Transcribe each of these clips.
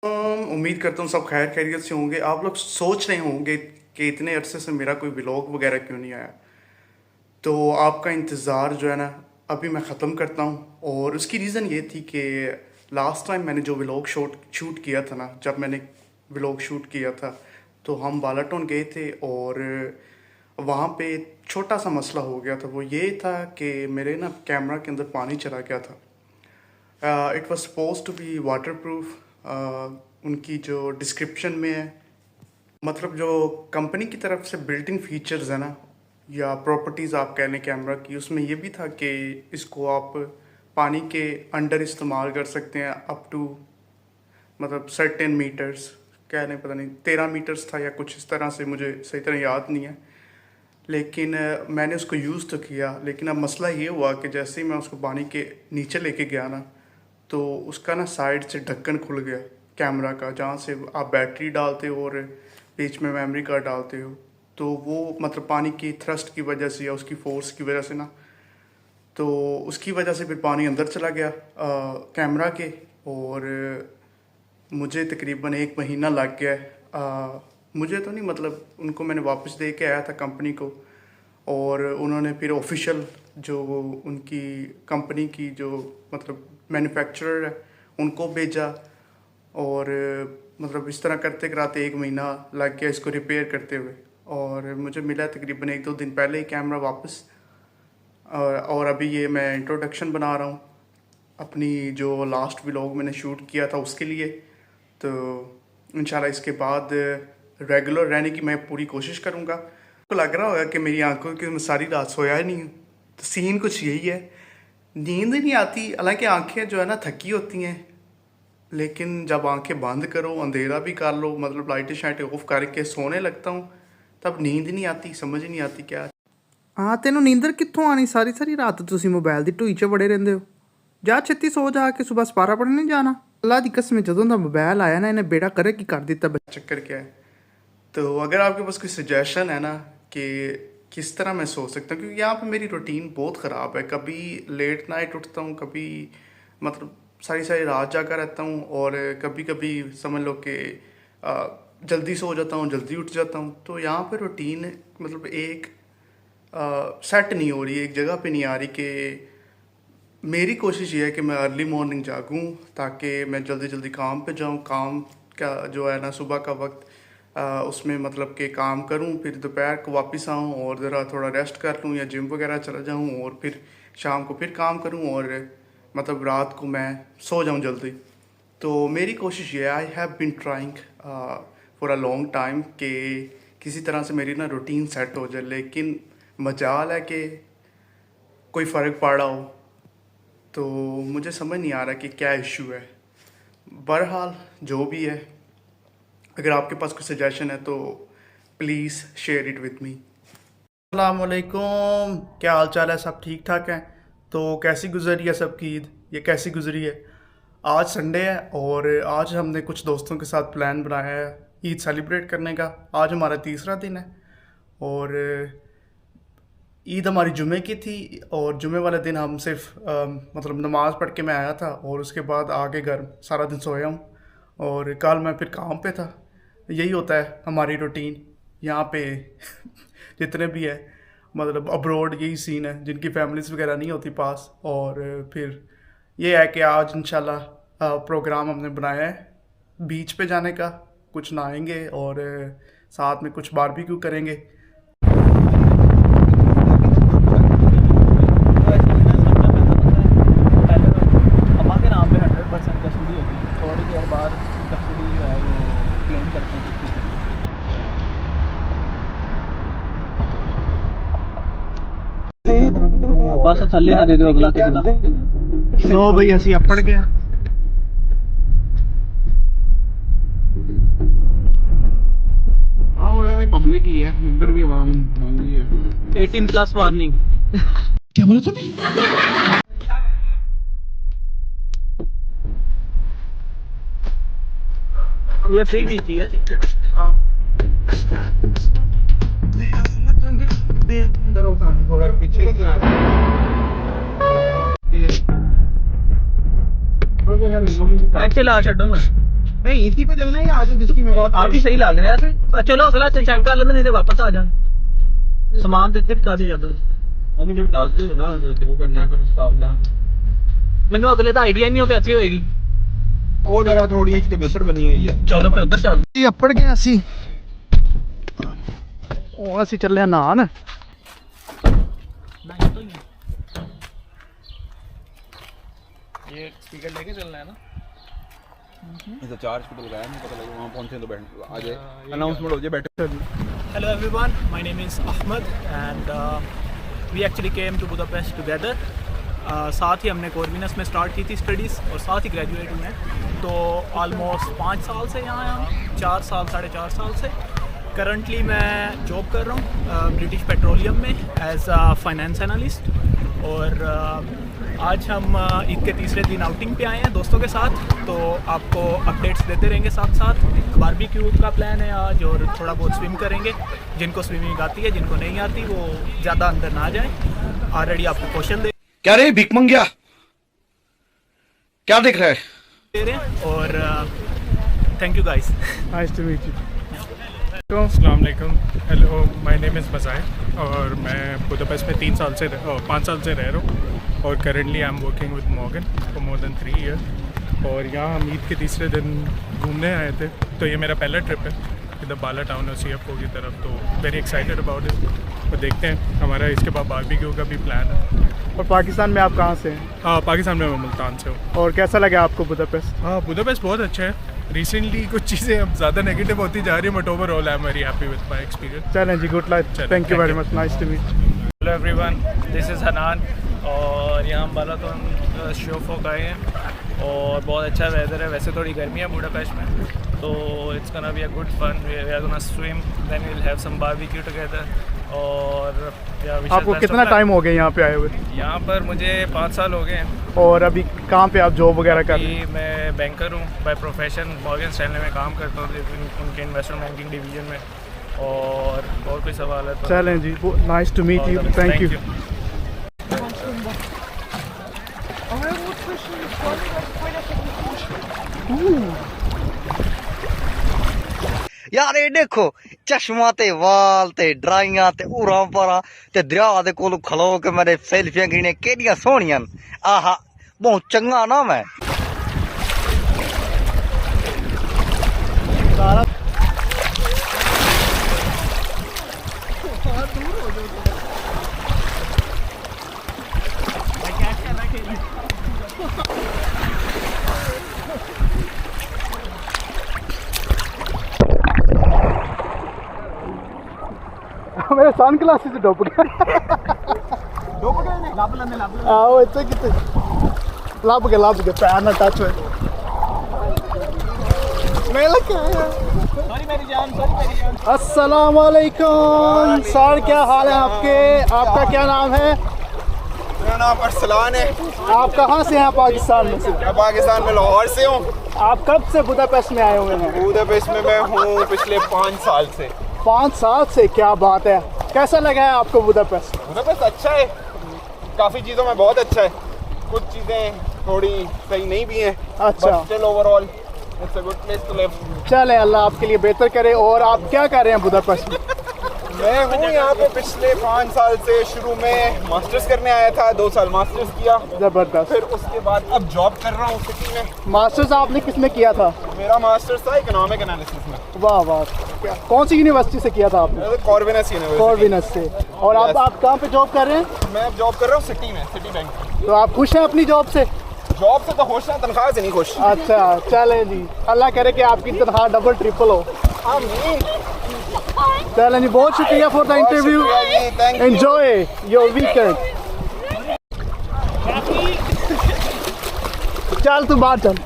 उम्मीद करता हूँ सब खैर खैरियत से होंगे। आप लोग सोच रहे होंगे कि इतने अरसे से मेरा कोई व्लॉग वगैरह क्यों नहीं आया। तो आपका इंतज़ार जो है ना, अभी मैं ख़त्म करता हूँ। और उसकी रीज़न ये थी कि लास्ट टाइम मैंने जो व्लॉग शूट किया था ना, जब मैंने व्लॉग शूट किया था तो हम बालाटोन गए थे। और वहाँ पे छोटा सा मसला हो गया था। वो ये था कि मेरे ना कैमरा के अंदर पानी चला गया था। It was suppose to be waterproof. उनकी जो डिस्क्रिप्शन में है, मतलब जो कंपनी की तरफ से बिल्ट इन फीचर्स है ना, या प्रॉपर्टीज़ आप कह लें कैमरा की, उसमें ये भी था कि इसको आप पानी के अंडर इस्तेमाल कर सकते हैं अप टू, मतलब सर्टेन मीटर्स कह लें, पता नहीं 13 मीटर्स था या कुछ इस तरह से, मुझे सही तरह याद नहीं है। लेकिन मैंने उसको यूज़ तो किया। लेकिन अब मसला ये हुआ कि जैसे ही मैं उसको पानी के नीचे लेके गया ना, तो उसका ना साइड से ढक्कन खुल गया कैमरा का, जहाँ से आप बैटरी डालते हो और बीच में मेमोरी कार्ड डालते हो। तो वो मतलब पानी की थ्रस्ट की वजह से या उसकी फोर्स की वजह से ना, तो उसकी वजह से फिर पानी अंदर चला गया कैमरा के। और मुझे तकरीबन 1 महीना लग गया। मुझे तो नहीं, मतलब उनको मैंने वापस दे के आया था कंपनी को। और उन्होंने फिर ऑफिशियल जो उनकी कंपनी की जो मतलब मैन्युफैक्चरर है उनको भेजा। और मतलब इस तरह करते कराते 1 महीना लग गया इसको रिपेयर करते हुए। और मुझे मिला तकरीबन 1-2 दिन पहले ही कैमरा वापस। और अभी ये मैं इंट्रोडक्शन बना रहा हूँ अपनी जो लास्ट व्लॉग मैंने शूट किया था उसके लिए। तो इंशाल्लाह इसके बाद रेगुलर रहने की मैं पूरी कोशिश करूँगा। तो लग रहा होगा कि मेरी आंखों की मैं सारी रात सोया ही नहीं हूँ। तो सीन कुछ यही है, नींद नहीं आती। हालांकि आंखें जो है ना थकी होती हैं, लेकिन जब आंखें बंद करो, अंधेरा भी कर लो, मतलब लाइटें शाइटें ऑफ करके सोने लगता हूँ, तब नींद नहीं आती, समझ ही नहीं आती क्या। ਹਾਂ ਤੈਨੂੰ ਨੀਂਦਰ ਕਿੱਥੋਂ ਆਣੀ? ਸਾਰੀ ਸਾਰੀ ਰਾਤ ਤੁਸੀਂ ਮੋਬਾਈਲ ਦੀ ਢੂਈ 'ਚ ਵੜੇ ਰਹਿੰਦੇ ਹੋ। ਜਾ ਛੇਤੀ ਸੋ ਜਾ ਕੇ ਸਵੇਰ ਸਪਾਰਾ ਪੜ੍ਹਨ ਨਹੀਂ ਜਾਣਾ। ਅੱਲਾ ਦੀ ਕਸਮ ਜਦੋਂ ਦਾ ਮੋਬਾਈਲ ਆਇਆ ਨਾ ਇਹਨੇ ਬੇੜਾ करे ਕੀ ਕਰ ਦਿੱਤਾ। चक्कर क्या है? तो अगर आपके पास कोई सजेशन है ना कि किस तरह मैं सो सकता हूँ, क्योंकि यहाँ पे मेरी रूटीन बहुत ख़राब है। कभी लेट नाइट उठता हूँ, कभी मतलब सारी सारी रात जागा रहता हूँ, और कभी कभी समझ लो कि जल्दी सो जाता हूँ, जल्दी उठ जाता हूँ। तो यहाँ पे रूटीन मतलब एक सेट नहीं हो रही, एक जगह पे नहीं आ रही। कि मेरी कोशिश ये है कि मैं अर्ली मॉर्निंग जागूँ ताकि मैं जल्दी जल्दी काम पे जाऊँ। काम का जो है ना सुबह का वक्त, उसमें मतलब कि काम करूँ, फिर दोपहर को वापस आऊँ और ज़रा थोड़ा रेस्ट कर लूँ या जिम वगैरह चला जाऊँ, और फिर शाम को फिर काम करूँ, और मतलब रात को मैं सो जाऊँ जल्दी। तो मेरी कोशिश ये है, I have been trying for a long time कि किसी तरह से मेरी ना रूटीन सेट हो जाए। लेकिन मजाल है कि कोई फ़र्क पड़ रहा हो। तो मुझे समझ नहीं आ रहा कि क्या इशू है। बहरहाल जो भी है, अगर आपके पास कोई सजेशन है तो please share it with me. अस्सलाम वालेकुम, क्या हाल चाल है? सब ठीक ठाक हैं? तो कैसी गुजरी है सबकी ईद? ये कैसी गुजरी है? आज संडे है और आज हमने कुछ दोस्तों के साथ प्लान बनाया है ईद सेलिब्रेट करने का। आज हमारा तीसरा दिन है। और ईद हमारी जुमे की थी, और जुमे वाले दिन हम सिर्फ मतलब नमाज़ पढ़ के मैं आया था, और उसके बाद आके घर सारा दिन सोया हूँ। और कल मैं फिर काम पे था। यही होता है हमारी रूटीन यहाँ पे जितने भी है, मतलब अब्रॉड यही सीन है, जिनकी फैमिलीज वगैरह नहीं होती पास। और फिर ये है कि आज इंशाल्लाह प्रोग्राम हमने बनाया है बीच पे जाने का। कुछ नहाएंगे और साथ में कुछ बारबेक्यू करेंगे। अम्मा के नाम पे 100% कस्टडी होगी। थोड़ी देर बाद कस्टडी जो है वो क्लेम करते हैं किसी से। बस थल्ले ना दे दो अगला किसी का। ਸੋ ਬਈ ਅਸੀਂ ਅੱਪੜ ਗਏ। और पब्लिक ही है, इधर भी आवाम ही है। 18+ वार्निंग। क्या बोला तूने? ये फ्री दी थी चला छो ना। नहीं इसी पे चलना है या आगे जिसकी में बहुत आप ही सही लग रहा है। चलो अगला चेक कर लेते नहीं तो वापस आ जाए सामान देते बता दी जाता अभी जब डाल दे ना वो करना है मुकाबला मैंने अगले तो आइडिया नहीं हो पे अच्छी होएगी और जगह थोड़ी इसके बेसर बनी हुई है चलो पे उधर चल ਜੀ ਅੱਪੜ ਗਏ ਅਸੀਂ ਉਹ ਅਸੀਂ ਚੱਲੇ ਆ ਨਾਨ ये स्पीकर लेके चलना है ना ऐसा 4 हॉस्पिटल गया नहीं पता लगा वहाँ पहुँचे तो बैठ आ जाए अनाउंसमेंट हो जाए बैठे Hello everyone, my name is Ahmed and we actually came to Budapest together. साथ ही हमने कॉर्विनस में स्टार्ट की थी स्टडीज़ और साथ ही ग्रेजुएट हुए हैं तो ऑलमोस्ट 5 साल से यहाँ हैं हम 4 साल 4.5 साल से करंटली मैं जॉब कर रहा हूँ ब्रिटिश पेट्रोलियम में एज अ फाइनेंस एनालिस्ट और आज हम ईद के तीसरे दिन आउटिंग पे आए हैं दोस्तों के साथ तो आपको अपडेट्स देते रहेंगे साथ साथ बारबेक्यू का प्लान है आज और थोड़ा बहुत स्विम करेंगे जिनको स्विमिंग आती है जिनको नहीं आती वो ज़्यादा अंदर ना जाए ऑलरेडी आपको क्वेश्चन दे क्या रे भिख मंगिया क्या देख रहा है रहे हैं और thank you guys nice to meet you अस्सलाम वालेकुम hello my name is Mazahir और मैं बुदापेस्ट में 5 साल से रह रहा हूँ और currently I am working with Morgan for more than 3 year और यहाँ हम ईद के तीसरे दिन घूमने आए थे तो ये मेरा पहला ट्रिप है इधर बाला टाउन और CFO की तरफ तो वेरी एक्साइटेड अबाउट इट तो देखते हैं हमारा इसके बाद बारबेक्यू का भी प्लान है और पाकिस्तान में आप कहाँ से हैं हाँ पाकिस्तान में मैं मुल्तान से हूँ और कैसा लगा आपको बुदापेस्ट हाँ बुदापेस्ट बहुत अच्छा है रिसेंटली कुछ चीज़ें अब ज़्यादा नेगेटिव होती जा रही है but overall I am very happy with my experience चलें जी गुड लाइफ चलें, thank you thank very you. Much nice to meet hello everyone this is Hanan और यहाँ हम बालातोन शोफोक आए हैं और बहुत अच्छा वेदर है वैसे थोड़ी गर्मी है बुडापेस्ट में तो it's gonna be a good fun we are gonna swim then we will have some barbecue together और आपको कितना टाइम हो गया यहाँ पे आए हुए यहाँ पर मुझे 5 साल हो गए हैं और अभी कहाँ पे आप जॉब वगैरह कर रहे हैं अभी मैं बैंकर हूँ बाय प्रोफेशन मॉर्गन स्टैनले में काम करता हूँ उनके इन्वेस्टमेंट बैंकिंग डिवीजन में और कोई सवाल है तो चलें जी nice to meet you thank you यार ये देखो चश्मा ते वाल ते ड्राइयां ते उरा परा ते दरिया दे कोल खलो के मेरे सेल्फियां गिने केडियां सोहणियां आहा बहुत चंगा ना मैं मेरे सन ग्लासेस डुब गए आओ इतने कितने ਲੱਭ ਗਏ ਪੈਰ ਨਾਲ ਟੱਚ ਹੋਏ मैं लगा सॉरी मेरी जान अस्सलाम वालेकुम सर क्या हाल है आपके आपका क्या नाम है मेरा नाम अरसलान है आप कहाँ से हैं पाकिस्तान में से मैं पाकिस्तान में लाहौर से हूँ आप कब से बुदापेस्ट में आए हुए हैं बुदापेस्ट में मैं हूँ पिछले 5 साल से 5 साल से क्या बात है कैसा लगा है आपको बुदापेस्ट बुदापेस्ट अच्छा है काफ़ी चीज़ों में बहुत अच्छा है कुछ चीज़ें थोड़ी सही नहीं भी हैं अच्छा still overall it's a good place to live चले अल्लाह आपके लिए बेहतर करे और आप क्या कर रहे हैं बुदापेस्ट में मैं हूँ यहाँ पे पिछले 5 साल से शुरू में मास्टर्स करने आया था 2 साल मास्टर्स किया ज़बरदस्त फिर उसके बाद अब जॉब कर रहा हूँ सिटी में मास्टर्स आपने किस में किया था मेरा मास्टर्स था इकोनॉमिक एनालिसिस में वाह वाह क्या कौन सी यूनिवर्सिटी से किया था आपने कॉर्विनस यूनिवर्सिटी कॉर्विनस से और आप कहाँ पे जॉब कर रहे हैं मैं अब जॉब कर रहा हूँ सिटी में सिटी बैंक तो आप खुश हैं अपनी जॉब से जॉब से तो खुश है तनख्वाह से नहीं खुश अच्छा चले जी अल्लाह करे कि आपकी तनख्वाह डबल ट्रिपल हो आमीन चलें जी बहुत शुक्रिया for the interview thank you enjoy your weekend चल तू बाहर चल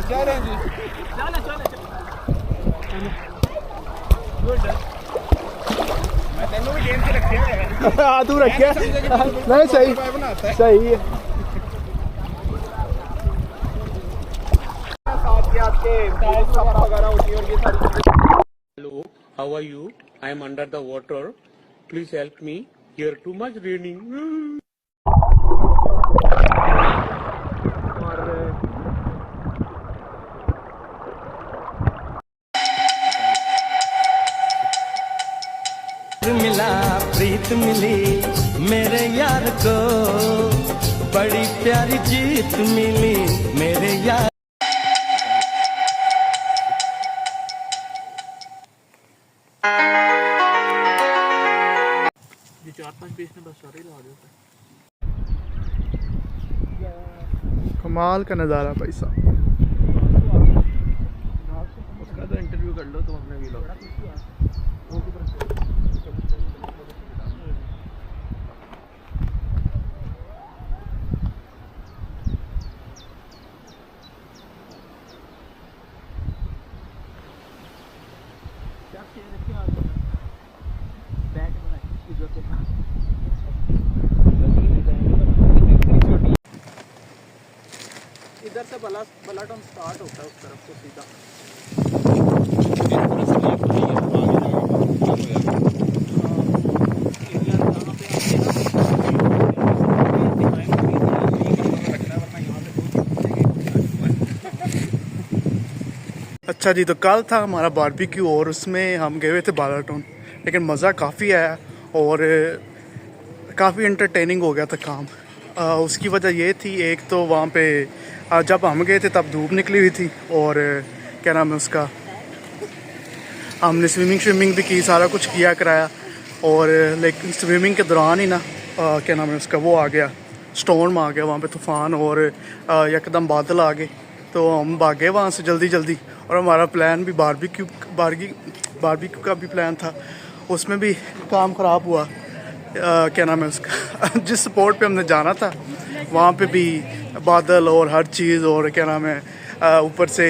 क्या रहे हैं जी मैं तेनों भी गेम से रखे हैं हाँ तू रखिया नहीं सही सही है साथ के आपके वगैरह होती है और ये सारी चीजें। Hello, how are you? I am under the water. Please help me. Here too much raining. मिला प्रीत मिली मेरे यार को, बड़ी प्यारी जीत मिली मेरे यार। ये 4-5 पीस ने बस सारे ला दिया। कमाल का नज़ारा भाई साहब। उसका तो इंटरव्यू कर लो तुम अपने व्लॉग। इधर से बलाटन स्टार्ट होता है उस तरफ को सीधा। अच्छा जी, तो कल था हमारा बारबेक्यू और उसमें हम गए हुए थे बालाटोन, लेकिन मज़ा काफ़ी आया और काफ़ी एंटरटेनिंग हो गया था काम। उसकी वजह ये थी, एक तो वहाँ पे जब हम गए थे तब धूप निकली हुई थी और क्या नाम है उसका, हमने स्विमिंग भी की, सारा कुछ किया कराया। और लेकिन स्विमिंग के दौरान ही ना क्या नाम है उसका, वो आ गया, स्टॉर्म आ गया वहाँ पे, तूफ़ान, और यकदम बादल आ गए। तो हम भागे वहाँ से जल्दी और हमारा प्लान भी बारबेक्यू का भी प्लान था, उसमें भी काम ख़राब हुआ। क्या नाम है उसका जिस स्पॉट पे हमने जाना था वहाँ पे भी बादल और हर चीज़, और क्या नाम है ऊपर से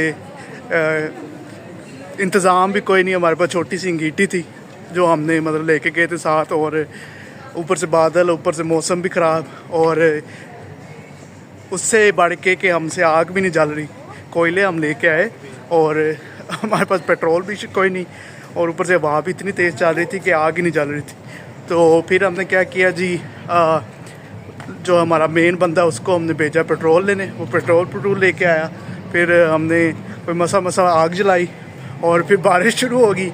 इंतज़ाम भी कोई नहीं। हमारे पास छोटी सी अंगीठी थी जो हमने मतलब लेके गए थे साथ, और ऊपर से बादल, ऊपर से मौसम भी ख़राब, और उससे बढ़ के हमसे आग भी नहीं जल रही। कोयले हम लेके आए और हमारे पास पेट्रोल भी कोई नहीं, और ऊपर से हवा भी इतनी तेज़ चल रही थी कि आग ही नहीं जल रही थी। तो फिर हमने क्या किया जी, जो हमारा मेन बंदा उसको हमने भेजा पेट्रोल लेने, वो पेट्रोल लेके आया। फिर हमने कोई मसा आग जलाई और फिर बारिश शुरू हो गई।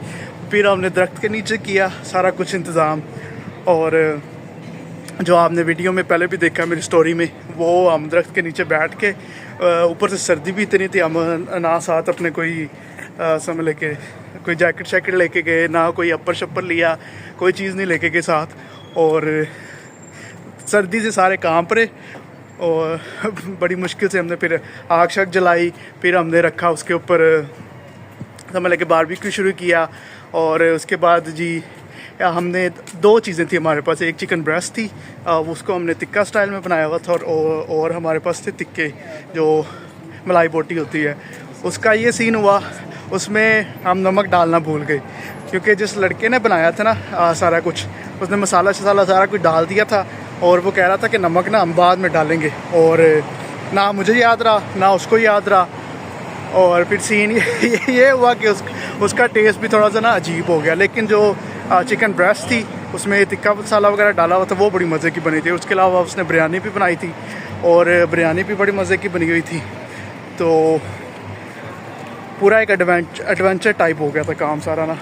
फिर हमने दरख्त के नीचे किया सारा कुछ इंतज़ाम, और जो आपने वीडियो में पहले भी देखा मेरी स्टोरी में, वो हम दरख्त के नीचे बैठ के, ऊपर से सर्दी भी इतनी थी, हम ना साथ अपने कोई समझ लेके कोई जैकेट लेके गए, ना कोई अपर शप्पर लिया, कोई चीज़ नहीं लेके गए साथ, और सर्दी से सारे कांप रहे। और बड़ी मुश्किल से हमने फिर आग शाग जलाई, फिर हमने रखा उसके ऊपर, समझ लेके बारबेक्यू शुरू किया। और उसके बाद जी हमने 2 चीज़ें थी हमारे पास, एक चिकन ब्रेस्ट थी, उसको हमने टिक्का स्टाइल में बनाया हुआ था, और हमारे पास थे टिक्के जो मलाई बोटी होती है। उसका ये सीन हुआ, उसमें हम नमक डालना भूल गए, क्योंकि जिस लड़के ने बनाया था ना सारा कुछ, उसने मसाला सारा कुछ डाल दिया था, और वो कह रहा था कि नमक ना हम बाद में डालेंगे, और ना मुझे याद रहा ना उसको याद रहा। और फिर सीन ये हुआ कि उसका टेस्ट भी थोड़ा सा ना अजीब हो गया। लेकिन जो चिकन ब्रेस्ट थी उसमें टिक्का मसाला वगैरह डाला हुआ था, वो बड़ी मज़े की बनी थी। उसके अलावा उसने बिरयानी भी बनाई थी, और बिरयानी भी बड़ी मज़े की बनी हुई थी। तो पूरा एक एडवेंचर टाइप हो गया था काम सारा ना।